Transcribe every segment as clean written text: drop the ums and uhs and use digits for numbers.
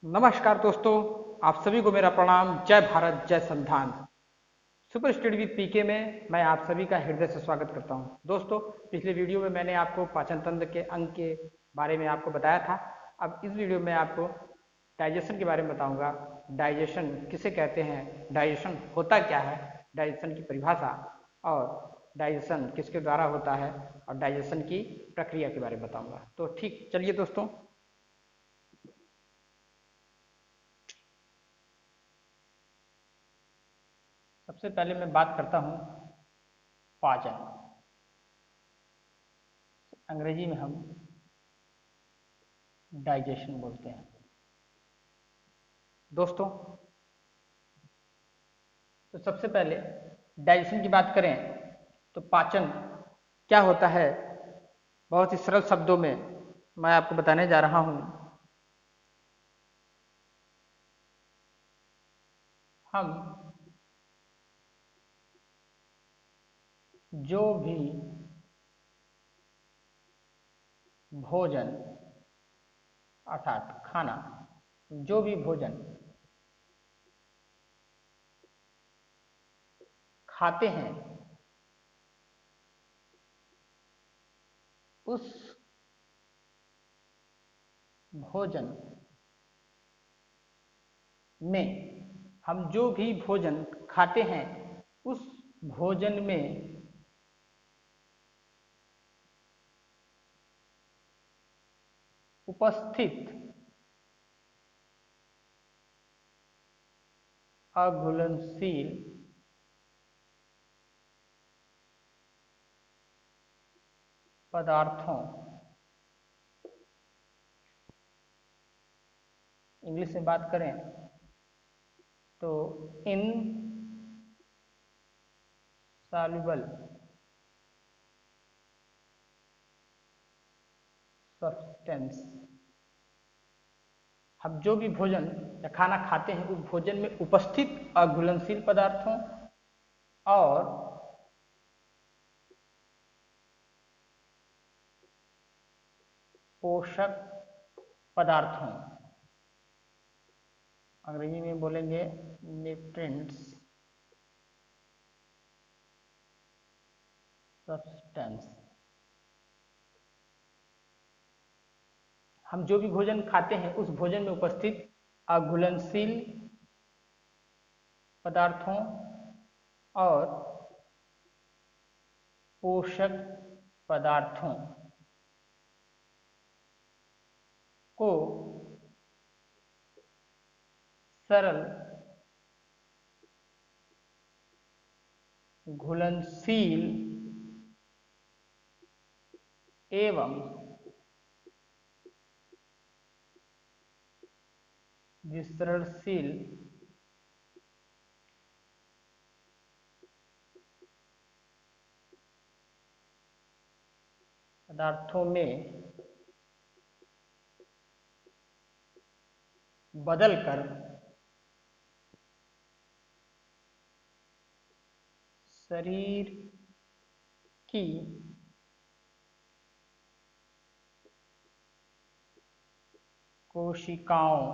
नमस्कार दोस्तों, आप सभी को मेरा प्रणाम। जय भारत, जय संविधान। सुपर स्टडी विद पीके में मैं आप सभी का हृदय से स्वागत करता हूं। दोस्तों, पिछले वीडियो में मैंने आपको पाचन तंत्र के अंग के बारे में आपको बताया था। अब इस वीडियो में आपको डाइजेशन के बारे में बताऊंगा। डाइजेशन किसे कहते हैं, डाइजेशन होता क्या है, डाइजेशन की परिभाषा और डाइजेशन किसके द्वारा होता है और डाइजेशन की प्रक्रिया के बारे में बताऊंगा। तो ठीक, चलिए दोस्तों। सबसे पहले मैं बात करता हूं पाचन। अंग्रेजी में हम डाइजेशन बोलते हैं। दोस्तों, तो सबसे पहले डाइजेशन की बात करें तो पाचन क्या होता है, बहुत ही सरल शब्दों में मैं आपको बताने जा रहा हूं। हम जो भी भोजन अर्थात खाना, जो भी भोजन खाते हैं उस भोजन में हम जो भी भोजन खाते हैं उस भोजन में उपस्थित अघुलनशील पदार्थों, इंग्लिश में बात करें तो इन सॉल्युबल सब्सटेंस, हम जो भी भोजन या खाना खाते हैं उस भोजन में उपस्थित अघुलनशील पदार्थों और पोषक पदार्थों, अंग्रेजी में बोलेंगे न्यूट्रिएंट्स, सब्सटेंस। हम जो भी भोजन खाते हैं उस भोजन में उपस्थित अघुलनशील पदार्थों और पोषक पदार्थों को सरल, घुलनशील एवं विसरणशील पदार्थों में बदलकर शरीर की कोशिकाओं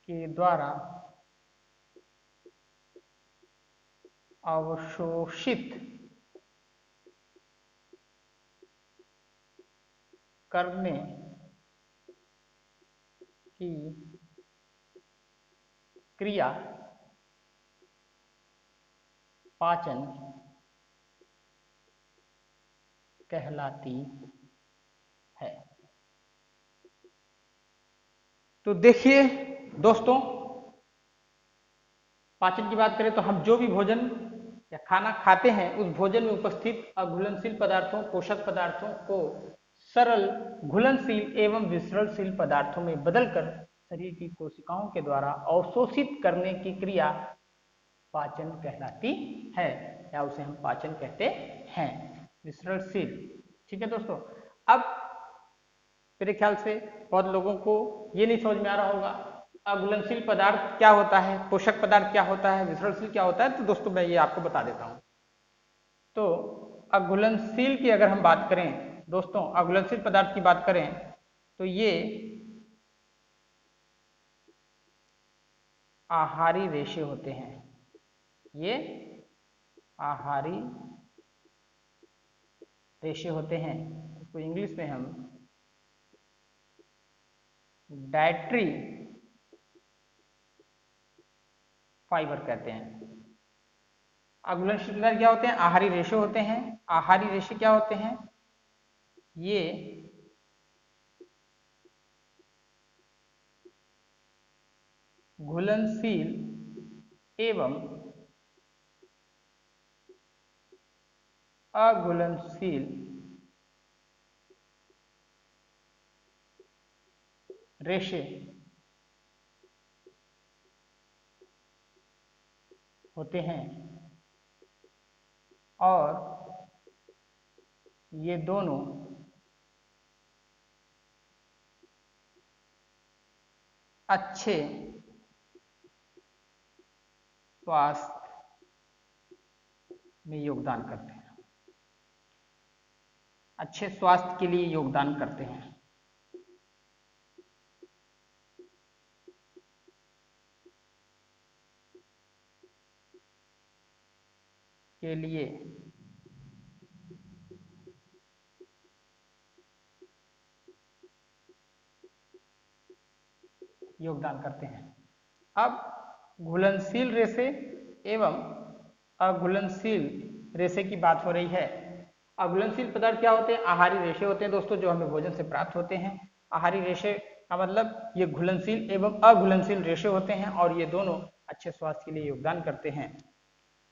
के द्वारा अवशोषित करने की क्रिया पाचन कहलाती है। तो देखिए दोस्तों, पाचन की बात करें तो हम जो भी भोजन या खाना खाते हैं उस भोजन में उपस्थित अघुलनशील पदार्थों, पोषक पदार्थों को सरल, घुलनशील एवं विसरणशील पदार्थों में बदलकर शरीर की कोशिकाओं के द्वारा अवशोषित करने की क्रिया पाचन कहलाती है, या उसे हम पाचन कहते हैं, विसरणशील। ठीक है दोस्तों। अब मेरे ख्याल से बहुत लोगों को ये नहीं समझ में आ रहा होगा अघुलनशील पदार्थ क्या होता है, पोषक पदार्थ क्या होता है, विसरणशील क्या होता है। तो दोस्तों मैं ये आपको बता देता हूं। तो अघुलनशील की अगर हम बात करें दोस्तों अघुलनशील पदार्थ की बात करें तो ये आहारी रेशे होते हैं, ये आहारी रेशे होते हैं। इसको इंग्लिश में हम डाइटरी फाइबर कहते हैं। अघुलनशील पदार्थ क्या होते हैं? आहारी रेशे होते हैं। आहारी रेशे क्या होते हैं? ये घुलनशील एवं अघुलनशील रेशे होते हैं और ये दोनों अच्छे स्वास्थ्य में योगदान करते हैं, अच्छे स्वास्थ्य के लिए योगदान करते हैं। के लिए योगदान करते हैं। अब घुलनशील रेशे एवं अघुलनशील रेशे की बात हो रही है। अघुलनशील पदार्थ क्या होते हैं? आहारी रेशे होते हैं दोस्तों, जो हमें भोजन से प्राप्त होते हैं। आहारी रेशे का मतलब ये घुलनशील एवं अघुलनशील रेशे होते हैं और ये दोनों अच्छे स्वास्थ्य के लिए योगदान करते हैं।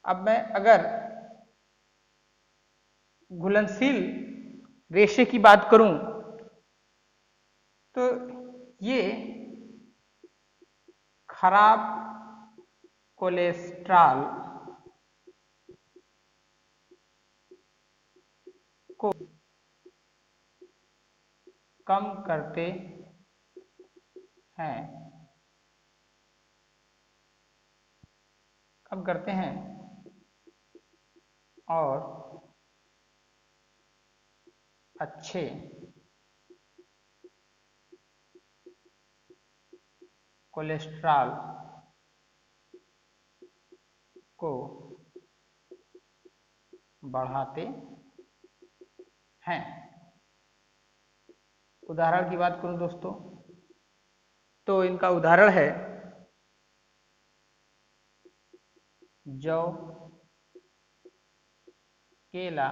अब मैं अगर घुलनशील रेशे की बात करूं तो ये खराब कोलेस्ट्रॉल को कम करते हैं, कम करते हैं और अच्छे कोलेस्ट्रॉल को बढ़ाते हैं। उदाहरण की बात करूं दोस्तों तो इनका उदाहरण है जौ, केला,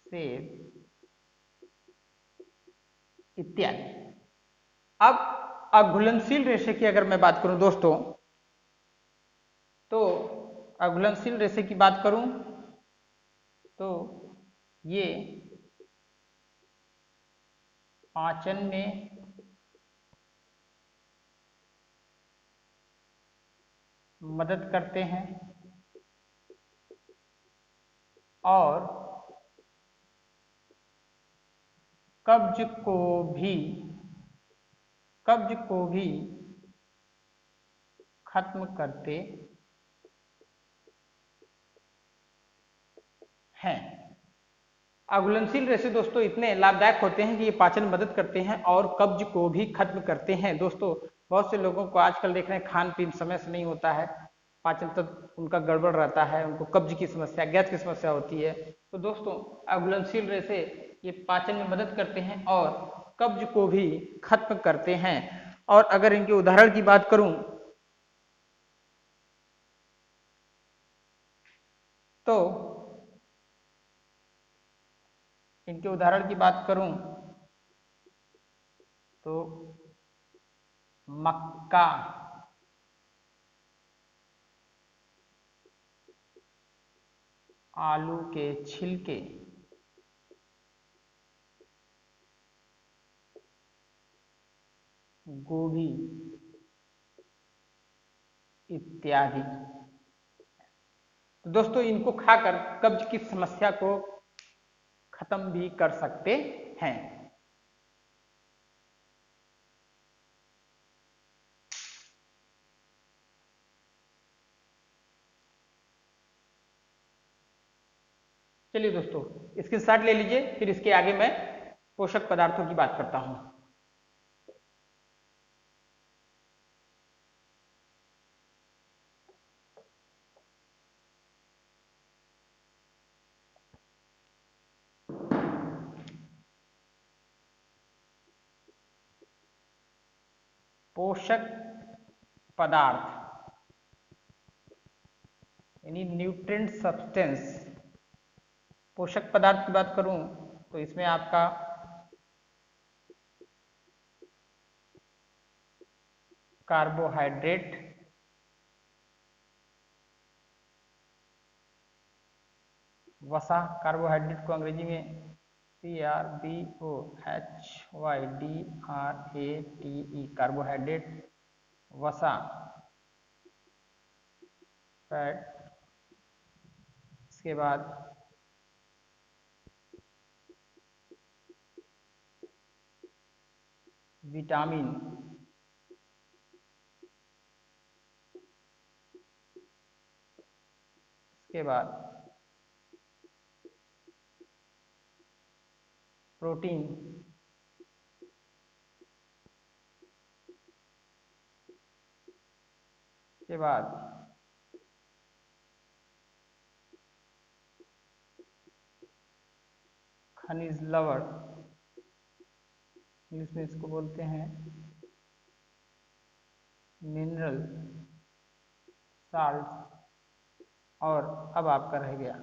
सेब इत्यादि। अब अघुलनशील रेशे की अगर मैं बात करूं दोस्तों तो अघुलनशील रेशे की बात करूं तो ये पाचन में मदद करते हैं और कब्ज को भी खत्म करते हैं। अघुलनशील रेशे दोस्तों इतने लाभदायक होते हैं कि ये पाचन में मदद करते हैं और कब्ज को भी खत्म करते हैं। दोस्तों बहुत से लोगों को आजकल देख रहे हैं खान पीन समय से नहीं होता है, पाचन तंत्र उनका गड़बड़ रहता है, उनको कब्ज की समस्या, गैस की समस्या होती है। तो दोस्तों अघुलनशील रेशे ये पाचन में मदद करते हैं और कब्ज को भी खत्म करते हैं। और अगर इनके उदाहरण की बात करूं तो इनके उदाहरण की बात करूं तो मक्का, आलू के छिलके, गोभी इत्यादि। तो दोस्तों इनको खाकर कब्ज की समस्या को खत्म भी कर सकते हैं। चलिए चलिए दोस्तों, स्क्रीनशॉट ले लीजिए, फिर इसके आगे मैं पोषक पदार्थों की बात करता हूँ। पोषक पदार्थ यानी न्यूट्रिएंट सब्सटेंस। पोषक पदार्थ की बात करूं तो इसमें आपका कार्बोहाइड्रेट, वसा, कार्बोहाइड्रेट को अंग्रेजी में CRBOHYDRATE, कार्बोहाइड्रेट, वसा, फैट, इसके बाद विटामिन, इसके बाद प्रोटीन, के बाद खनिज लवण, इंग्लिश में इसको बोलते हैं मिनरल साल्ट, और अब आपका रह गया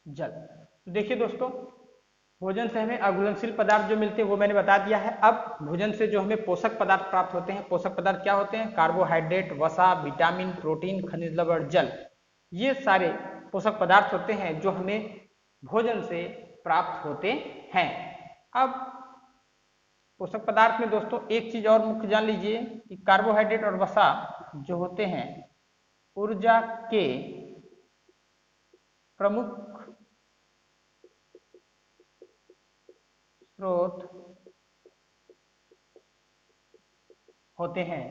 जल। तो देखिए दोस्तों, भोजन से हमें अघुलनशील पदार्थ जो मिलते हैं वो मैंने बता दिया है। अब भोजन से जो हमें पोषक पदार्थ प्राप्त होते हैं, पोषक पदार्थ क्या होते हैं? कार्बोहाइड्रेट, वसा, विटामिन, प्रोटीन, खनिज लवण, जल, ये सारे पोषक पदार्थ होते हैं जो हमें भोजन से प्राप्त होते हैं। अब पोषक पदार्थ में दोस्तों एक चीज और मुख्य जान लीजिए कि कार्बोहाइड्रेट और वसा जो होते हैं ऊर्जा के प्रमुख स्रोत होते हैं।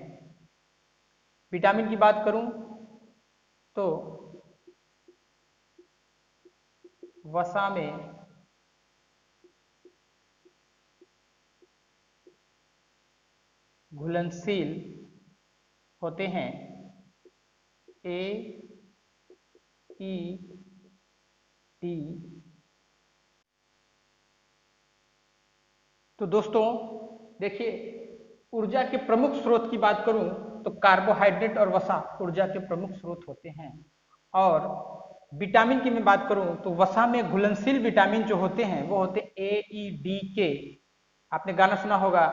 विटामिन की बात करूं तो वसा में घुलनशील होते हैं A, E, D। तो दोस्तों देखिए, ऊर्जा के प्रमुख स्रोत की बात करूं तो कार्बोहाइड्रेट और वसा ऊर्जा के प्रमुख स्रोत होते हैं। और विटामिन की मैं बात करूं तो वसा में घुलनशील विटामिन जो होते हैं वो होते हैं AEDK। आपने गाना सुना होगा,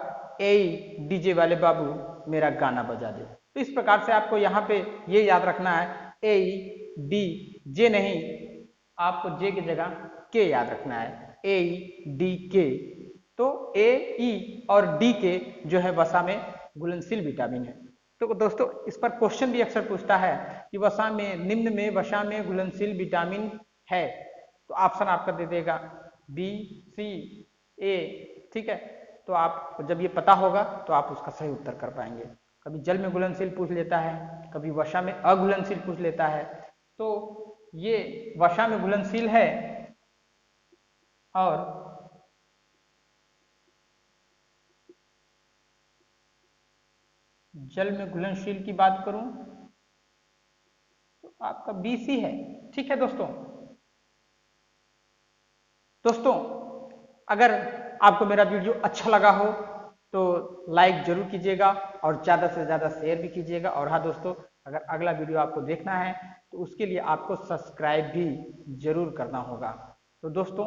ए डीजे वाले बाबू मेरा गाना बजा दे। तो इस प्रकार से आपको यहाँ पे ये याद रखना है, AED नहीं, आपको जे की जगह के याद रखना है, AEDK। तो ए, ई और डी के जो है वसा में घुलनशील विटामिन है। तो दोस्तों इस पर क्वेश्चन भी अक्सर पूछता है कि वसा में, निम्न में वसा में घुलनशील विटामिन है, तो ऑप्शन आपका दे देगा बी, सी, ए। ठीक है, तो आप जब ये पता होगा तो आप उसका सही उत्तर कर पाएंगे। कभी जल में घुलनशील पूछ लेता है, कभी वसा में अघुलनशील पूछ लेता है। तो ये वसा में घुलनशील है। और जल में घुलनशील की बात करूं तो आपका BC है। ठीक है दोस्तों अगर आपको मेरा वीडियो अच्छा लगा हो तो लाइक जरूर कीजिएगा और ज़्यादा से ज़्यादा शेयर भी कीजिएगा। और हाँ दोस्तों, अगर अगला वीडियो आपको देखना है तो उसके लिए आपको सब्सक्राइब भी जरूर करना होगा। तो दोस्तों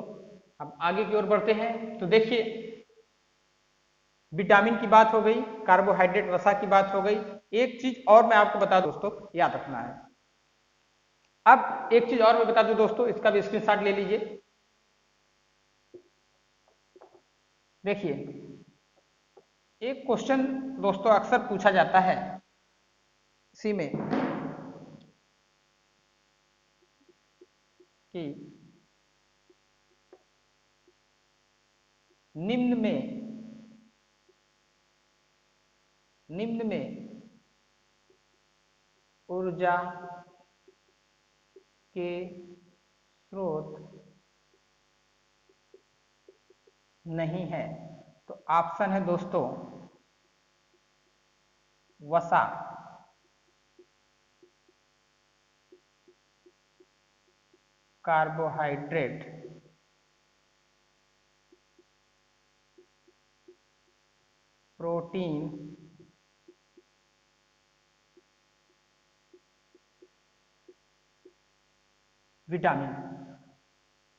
अब आगे की ओर बढ़ते हैं। तो देखिए, विटामिन की बात हो गई, कार्बोहाइड्रेट वसा की बात हो गई। एक चीज और मैं आपको बता दूं दोस्तों, याद रखना है। अब एक चीज और मैं बता दूं दोस्तों, इसका भी स्क्रीनशॉट ले लीजिए। देखिए, एक क्वेश्चन दोस्तों अक्सर पूछा जाता है इसी में कि निम्न में ऊर्जा के स्रोत नहीं है। तो ऑप्शन है दोस्तों वसा, कार्बोहाइड्रेट, प्रोटीन, विटामिन।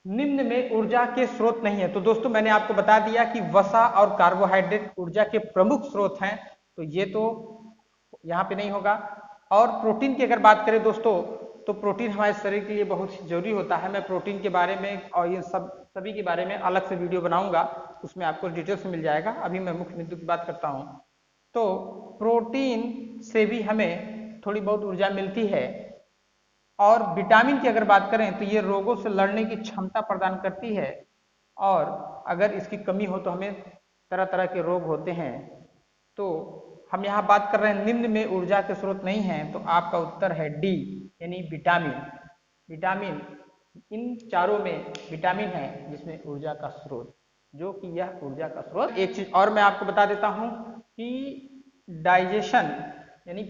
निम्न में ऊर्जा के स्रोत नहीं है। तो दोस्तों मैंने आपको बता दिया कि वसा और कार्बोहाइड्रेट ऊर्जा के प्रमुख स्रोत हैं, तो ये तो यहाँ पे नहीं होगा। और प्रोटीन की अगर बात करें दोस्तों, तो प्रोटीन हमारे शरीर के लिए बहुत जरूरी होता है। मैं प्रोटीन के बारे में और ये सभी के बारे में अलग से वीडियो बनाऊंगा, उसमें आपको डिटेल्स मिल जाएगा। अभी मैं मुख्य बिंदु की बात करता हूँ। तो प्रोटीन से भी हमें थोड़ी बहुत ऊर्जा मिलती है। और विटामिन की अगर बात करें तो ये रोगों से लड़ने की क्षमता प्रदान करती है, और अगर इसकी कमी हो तो हमें तरह तरह के रोग होते हैं। तो हम यहाँ बात कर रहे हैं निम्न में ऊर्जा के स्रोत नहीं हैं, तो आपका उत्तर है डी, यानी विटामिन। विटामिन, इन चारों में विटामिन है जिसमें ऊर्जा का स्रोत, जो कि यह ऊर्जा का स्रोत। एक चीज और मैं आपको बता देता हूं कि डाइजेशन यानी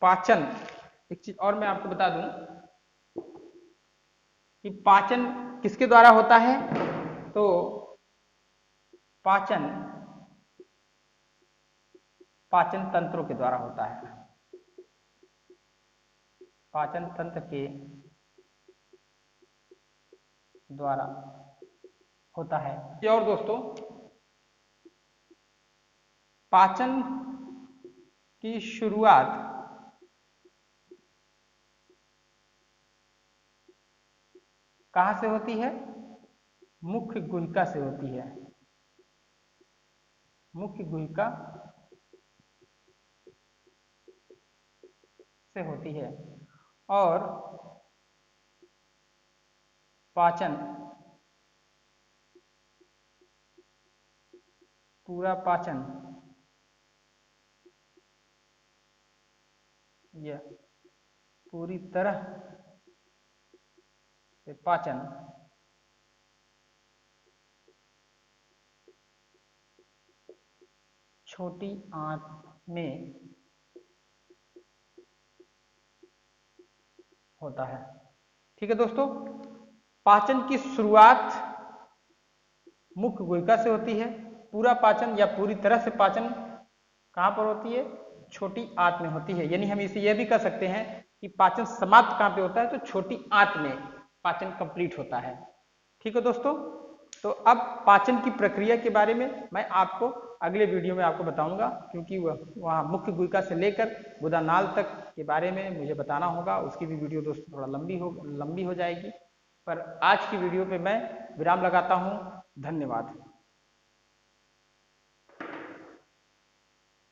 पाचन, एक चीज और मैं आपको बता दूं कि पाचन किसके द्वारा होता है। तो पाचन पाचन तंत्रों के द्वारा होता है, पाचन तंत्र के द्वारा होता है। और दोस्तों पाचन की शुरुआत कहां से होती है? मुख्य गुहिका से होती है, मुख्य गुहिका से होती है। और पाचन, पूरा पाचन यह पूरी तरह से पाचन छोटी आंत में होता है। ठीक है दोस्तों, पाचन की शुरुआत मुख्य गुहिका से होती है। पूरा पाचन या पूरी तरह से पाचन कहां पर होती है? छोटी आंत में होती है। यानी हम इसे यह भी कह सकते हैं कि पाचन समाप्त कहां पे होता है? तो छोटी आंत में पाचन कंप्लीट होता है। ठीक है दोस्तों, तो अब पाचन की प्रक्रिया के बारे में मैं आपको अगले वीडियो में आपको बताऊंगा, क्योंकि वहाँ मुख्य गुहिका से लेकर गुदानाल तक के बारे में मुझे बताना होगा। उसकी भी वीडियो दोस्तों थोड़ा लंबी हो जाएगी। पर आज की वीडियो पे मैं विराम लगाता हूँ। धन्यवाद।